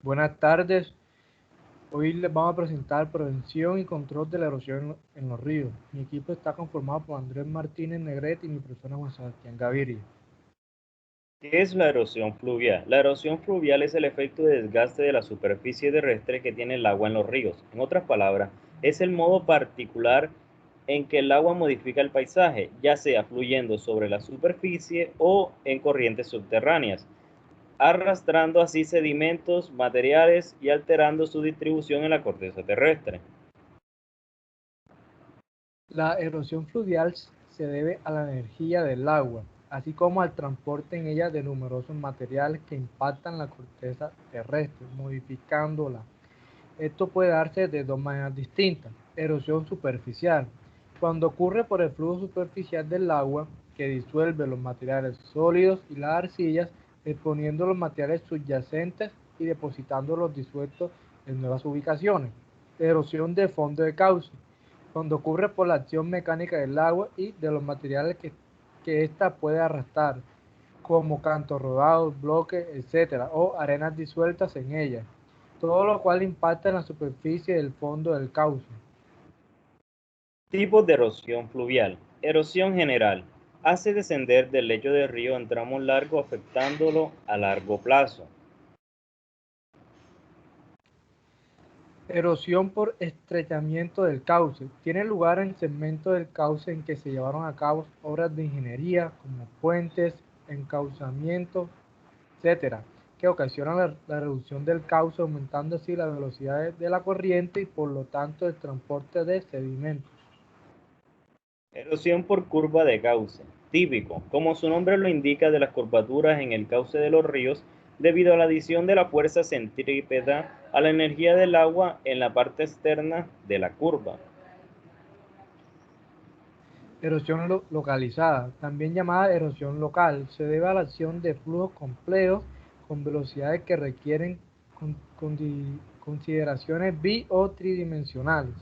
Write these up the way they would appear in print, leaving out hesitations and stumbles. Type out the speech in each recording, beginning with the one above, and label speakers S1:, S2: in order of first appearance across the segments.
S1: Buenas tardes. Hoy les vamos a presentar prevención y control de la erosión en los ríos. Mi equipo está conformado por Andrés Martínez Negrete y mi persona Juan Sebastián Gaviria.
S2: ¿Qué es la erosión fluvial? La erosión fluvial es el efecto de desgaste de la superficie terrestre que tiene el agua en los ríos. En otras palabras, es el modo particular en que el agua modifica el paisaje, ya sea fluyendo sobre la superficie o en corrientes subterráneas, arrastrando así sedimentos, materiales y alterando su distribución en la corteza terrestre.
S1: La erosión fluvial se debe a la energía del agua, así como al transporte en ella de numerosos materiales que impactan la corteza terrestre, modificándola. Esto puede darse de dos maneras distintas. Erosión superficial, cuando ocurre por el flujo superficial del agua que disuelve los materiales sólidos y las arcillas, exponiendo los materiales subyacentes y depositando los disueltos en nuevas ubicaciones. Erosión de fondo de cauce, cuando ocurre por la acción mecánica del agua y de los materiales que ésta puede arrastrar, como cantos rodados, bloques, etc., o arenas disueltas en ella, todo lo cual impacta en la superficie del fondo del cauce.
S2: Tipos de erosión fluvial. Erosión general. Hace descender del lecho del río en tramos largos afectándolo a largo plazo.
S1: Erosión por estrechamiento del cauce. Tiene lugar en segmentos del cauce en que se llevaron a cabo obras de ingeniería como puentes, encauzamientos, etcétera, que ocasionan la reducción del cauce, aumentando así la velocidad de la corriente y por lo tanto el transporte de sedimentos.
S2: Erosión por curva de cauce. Típico, como su nombre lo indica, de las curvaturas en el cauce de los ríos debido a la adición de la fuerza centrípeta a la energía del agua en la parte externa de la curva.
S1: Erosión localizada, también llamada erosión local, se debe a la acción de flujos complejos con velocidades que requieren consideraciones bi o tridimensionales.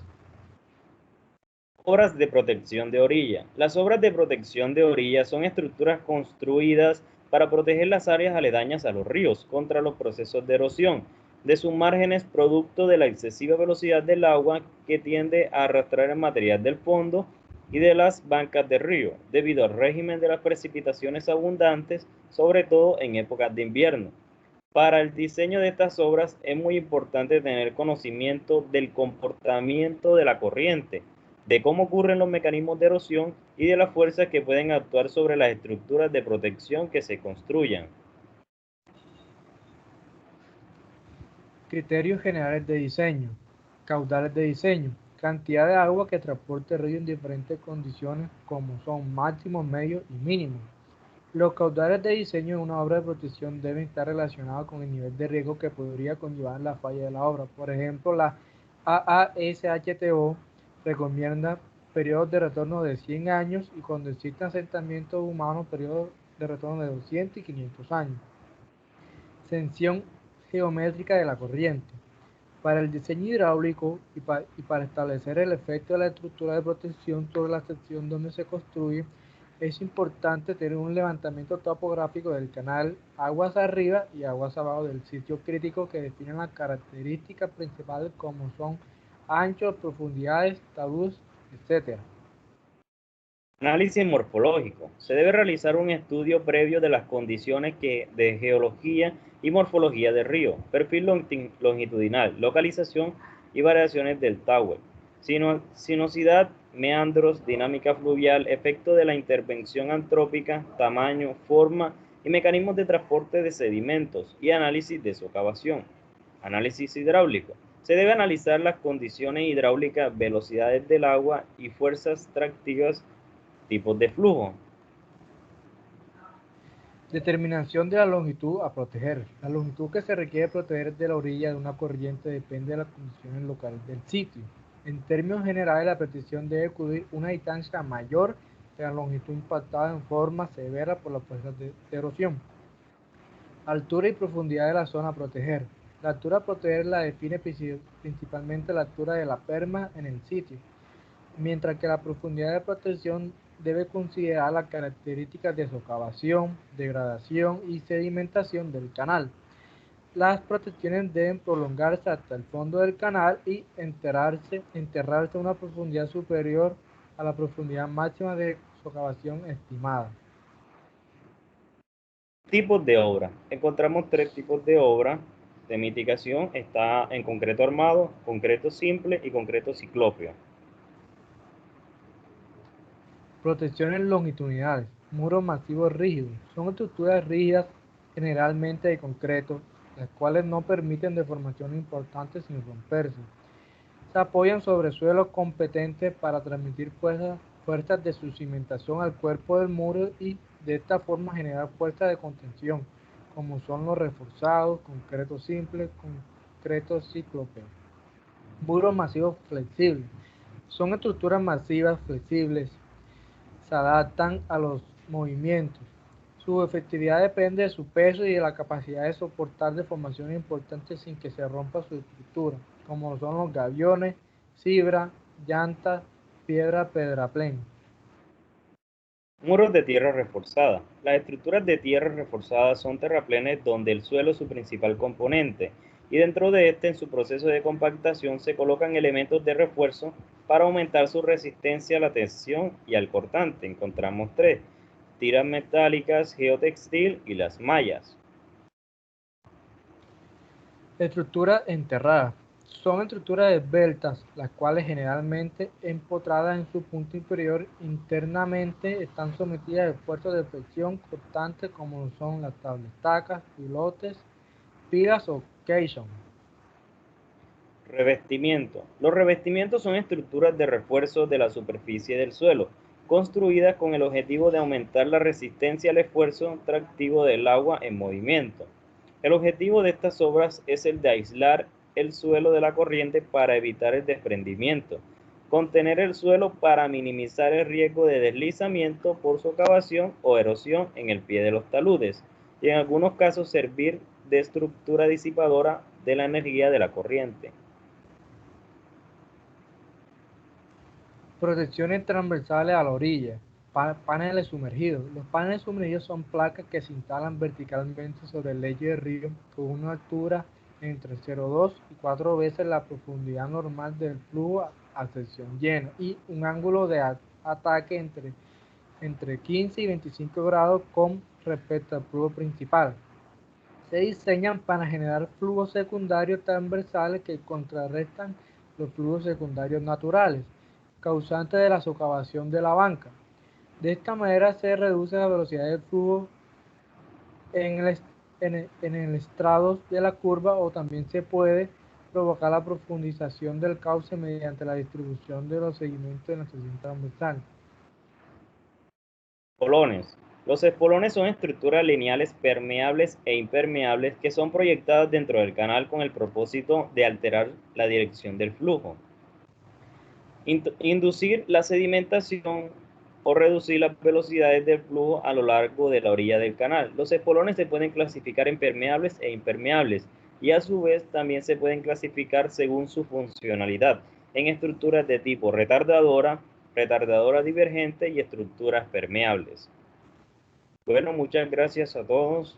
S2: Obras de protección de orilla. Las obras de protección de orilla son estructuras construidas para proteger las áreas aledañas a los ríos contra los procesos de erosión de sus márgenes producto de la excesiva velocidad del agua que tiende a arrastrar el material del fondo y de las bancas de río, debido al régimen de las precipitaciones abundantes, sobre todo en épocas de invierno. Para el diseño de estas obras es muy importante tener conocimiento del comportamiento de la corriente, de cómo ocurren los mecanismos de erosión y de las fuerzas que pueden actuar sobre las estructuras de protección que se construyan.
S1: Criterios generales de diseño. Caudales de diseño. Cantidad de agua que transporte el río en diferentes condiciones como son máximos, medios y mínimos. Los caudales de diseño de una obra de protección deben estar relacionados con el nivel de riesgo que podría conllevar la falla de la obra. Por ejemplo, la AASHTO recomienda periodos de retorno de 100 años y cuando existan asentamientos humanos, periodos de retorno de 200 y 500 años. Sección geométrica de la corriente. Para el diseño hidráulico y para establecer el efecto de la estructura de protección sobre la sección donde se construye, es importante tener un levantamiento topográfico del canal aguas arriba y aguas abajo del sitio crítico que definen las características principales como son anchos, profundidades, taludes, etc.
S2: Análisis morfológico. Se debe realizar un estudio previo de las condiciones de geología y morfología del río, perfil longitudinal, localización y variaciones del Tower, sinuosidad, meandros, dinámica fluvial, efecto de la intervención antrópica, tamaño, forma y mecanismos de transporte de sedimentos y análisis de socavación. Análisis hidráulico. Se debe analizar las condiciones hidráulicas, velocidades del agua y fuerzas tractivas, tipos de flujo.
S1: Determinación de la longitud a proteger. La longitud que se requiere proteger de la orilla de una corriente depende de las condiciones locales del sitio. En términos generales, la protección debe cubrir una distancia mayor que la longitud impactada en forma severa por las fuerzas de erosión. Altura y profundidad de la zona a proteger. La altura a proteger la define principalmente la altura de la perma en el sitio, mientras que la profundidad de protección debe considerar las características de socavación, degradación y sedimentación del canal. Las protecciones deben prolongarse hasta el fondo del canal y enterrarse a una profundidad superior a la profundidad máxima de socavación estimada.
S2: Tipos de obra. Encontramos tres tipos de obra de mitigación. Está en concreto armado, concreto simple y concreto ciclópeo.
S1: Protecciones longitudinales. Muros masivos rígidos. Son estructuras rígidas, generalmente de concreto, las cuales no permiten deformación importante sin romperse. Se apoyan sobre suelos competentes para transmitir fuerzas de su cimentación al cuerpo del muro y de esta forma generar fuerzas de contención, como son los reforzados, concreto simple, concreto cíclope. Muros masivos flexibles. Son estructuras masivas flexibles, se adaptan a los movimientos. Su efectividad depende de su peso y de la capacidad de soportar deformaciones importantes sin que se rompa su estructura, como son los gaviones, cibra, llantas, piedra, pedraplén.
S2: Muros de tierra reforzada. Las estructuras de tierra reforzada son terraplenes donde el suelo es su principal componente y dentro de este, en su proceso de compactación, se colocan elementos de refuerzo para aumentar su resistencia a la tensión y al cortante. Encontramos tres: tiras metálicas, geotextil y las mallas.
S1: Estructuras enterradas. Son estructuras esbeltas, las cuales generalmente empotradas en su punto inferior internamente están sometidas a esfuerzos de presión constantes como son las tablestacas, pilotes, pilas o caisson.
S2: Revestimiento. Los revestimientos son estructuras de refuerzo de la superficie del suelo, construidas con el objetivo de aumentar la resistencia al esfuerzo tractivo del agua en movimiento. El objetivo de estas obras es el de aislar el suelo de la corriente para evitar el desprendimiento, contener el suelo para minimizar el riesgo de deslizamiento por socavación o erosión en el pie de los taludes, y en algunos casos servir de estructura disipadora de la energía de la corriente.
S1: Protecciones transversales a la orilla. Paneles sumergidos. Los paneles sumergidos son placas que se instalan verticalmente sobre el lecho del río con una altura entre 0,2 y 4 veces la profundidad normal del flujo a sección llena y un ángulo de ataque entre 15 y 25 grados con respecto al flujo principal. Se diseñan para generar flujos secundarios transversales que contrarrestan los flujos secundarios naturales, causantes de la socavación de la banca. De esta manera se reduce la velocidad del flujo en el estrado de la curva, o también se puede provocar la profundización del cauce mediante la distribución de los sedimentos en la sección transversal.
S2: Espolones. Los espolones son estructuras lineales permeables e impermeables que son proyectadas dentro del canal con el propósito de alterar la dirección del flujo, inducir la sedimentación o reducir las velocidades del flujo a lo largo de la orilla del canal. Los espolones se pueden clasificar en permeables e impermeables y a su vez también se pueden clasificar según su funcionalidad en estructuras de tipo retardadora, retardadora divergente y estructuras permeables. Bueno, muchas gracias a todos.